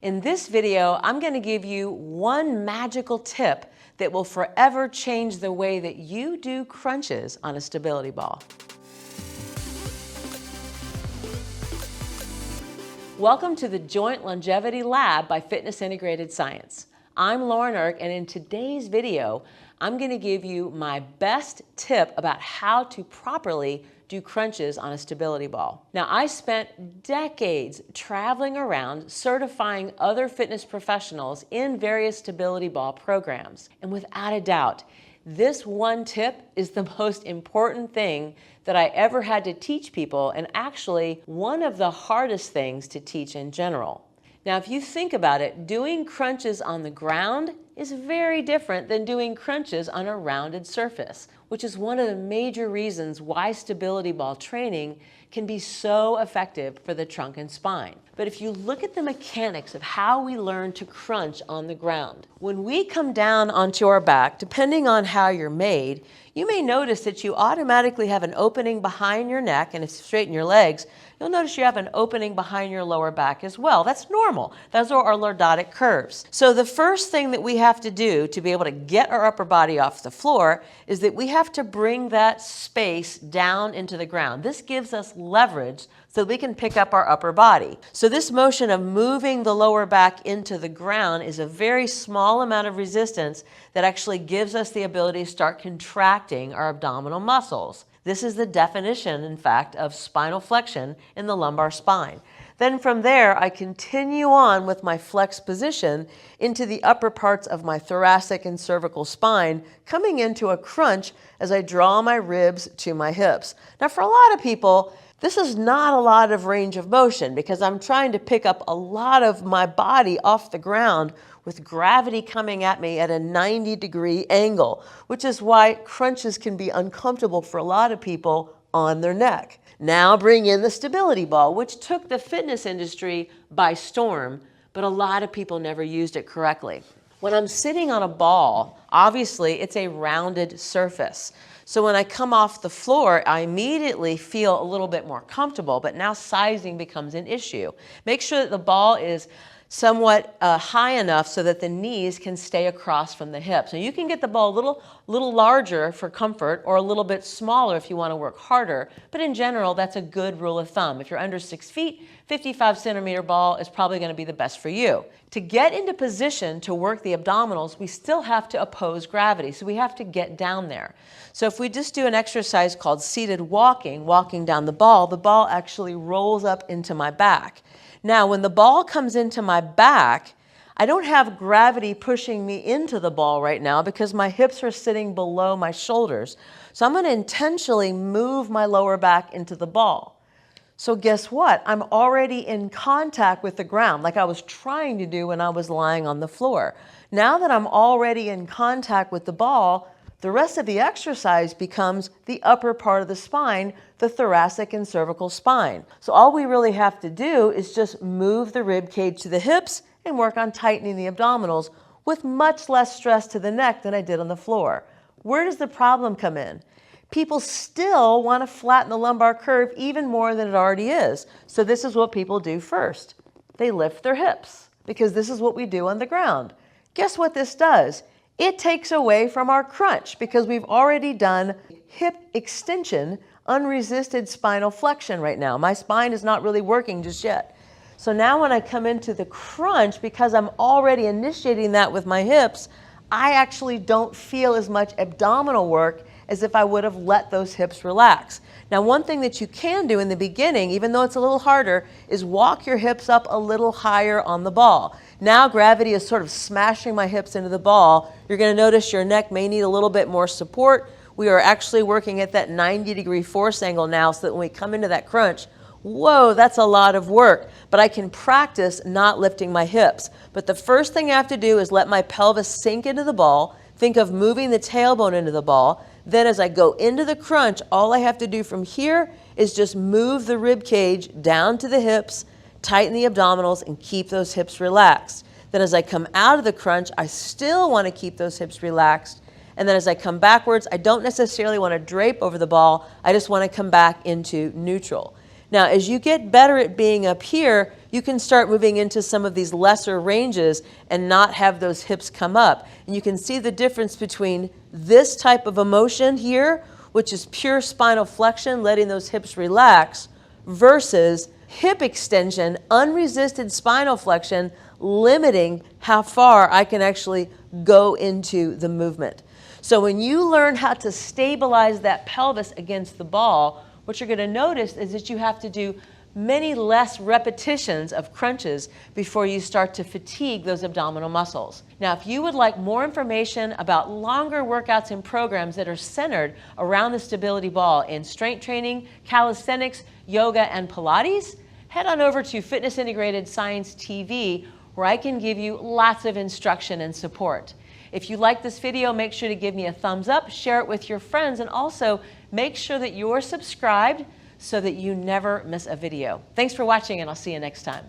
In this video, I'm going to give you one magical tip that will forever change the way that you do crunches on a stability ball. Welcome to the Joint Longevity Lab by Fitness Integrated Science. I'm Lauren Irk, and in today's video, I'm going to give you my best tip about how to properly do crunches on a stability ball. Now, I spent decades traveling around certifying other fitness professionals in various stability ball programs. And without a doubt, this one tip is the most important thing that I ever had to teach people, and actually one of the hardest things to teach in general. Now, if you think about it, doing crunches on the ground is very different than doing crunches on a rounded surface, which is one of the major reasons why stability ball training can be so effective for the trunk and spine. But if you look at the mechanics of how we learn to crunch on the ground, when we come down onto our back, depending on how you're made, you may notice that you automatically have an opening behind your neck, and if you straighten your legs, you'll notice you have an opening behind your lower back as well. That's normal. Those are our lordotic curves. So the first thing that we have to do to be able to get our upper body off the floor is that we have to bring that space down into the ground. This gives us leverage so we can pick up our upper body. So this motion of moving the lower back into the ground is a very small amount of resistance that actually gives us the ability to start contracting our abdominal muscles. This is the definition, in fact, of spinal flexion in the lumbar spine. Then from there, I continue on with my flex position into the upper parts of my thoracic and cervical spine, coming into a crunch as I draw my ribs to my hips. Now, for a lot of people, this is not a lot of range of motion because I'm trying to pick up a lot of my body off the ground with gravity coming at me at a 90-degree angle, which is why crunches can be uncomfortable for a lot of people on their neck. Now bring in the stability ball, which took the fitness industry by storm, but a lot of people never used it correctly. When I'm sitting on a ball, obviously it's a rounded surface. So when I come off the floor, I immediately feel a little bit more comfortable, but now sizing becomes an issue. Make sure that the ball is somewhat high enough so that the knees can stay across from the hips. So you can get the ball a little larger for comfort or a little bit smaller if you want to work harder. But in general, that's a good rule of thumb. If you're under 6 feet, 55-centimeter ball is probably going to be the best for you. To get into position to work the abdominals, we still have to oppose gravity. So we have to get down there. So if we just do an exercise called seated walking, walking down the ball actually rolls up into my back. Now, when the ball comes into my back, I don't have gravity pushing me into the ball right now because my hips are sitting below my shoulders. So I'm going to intentionally move my lower back into the ball. So guess what? I'm already in contact with the ground like I was trying to do when I was lying on the floor. Now that I'm already in contact with the ball, the rest of the exercise becomes the upper part of the spine, the thoracic and cervical spine. So all we really have to do is just move the rib cage to the hips and work on tightening the abdominals with much less stress to the neck than I did on the floor. Where does the problem come in? People still want to flatten the lumbar curve even more than it already is. So this is what people do first. They lift their hips because this is what we do on the ground. Guess what this does? It takes away from our crunch because we've already done hip extension, unresisted spinal flexion right now. My spine is not really working just yet. So now when I come into the crunch, because I'm already initiating that with my hips, I actually don't feel as much abdominal work as if I would have let those hips relax. Now, one thing that you can do in the beginning, even though it's a little harder, is walk your hips up a little higher on the ball. Now gravity is sort of smashing my hips into the ball. You're going to notice your neck may need a little bit more support. We are actually working at that 90-degree force angle now so that when we come into that crunch, whoa, that's a lot of work. But I can practice not lifting my hips. But the first thing I have to do is let my pelvis sink into the ball. Think of moving the tailbone into the ball. Then as I go into the crunch, all I have to do from here is just move the rib cage down to the hips, tighten the abdominals, and keep those hips relaxed. Then as I come out of the crunch, I still want to keep those hips relaxed. And then as I come backwards, I don't necessarily want to drape over the ball. I just want to come back into neutral. Now, as you get better at being up here, you can start moving into some of these lesser ranges and not have those hips come up. And you can see the difference between this type of emotion here, which is pure spinal flexion, letting those hips relax, versus hip extension, unresisted spinal flexion, limiting how far I can actually go into the movement. So when you learn how to stabilize that pelvis against the ball, what you're going to notice is that you have to do many less repetitions of crunches before you start to fatigue those abdominal muscles. Now, if you would like more information about longer workouts and programs that are centered around the stability ball in strength training, calisthenics, yoga, and Pilates, head on over to Fitness Integrated Science TV, where I can give you lots of instruction and support. If you like this video, make sure to give me a thumbs up, share it with your friends, and also make sure that you're subscribed so that you never miss a video. Thanks for watching, and I'll see you next time.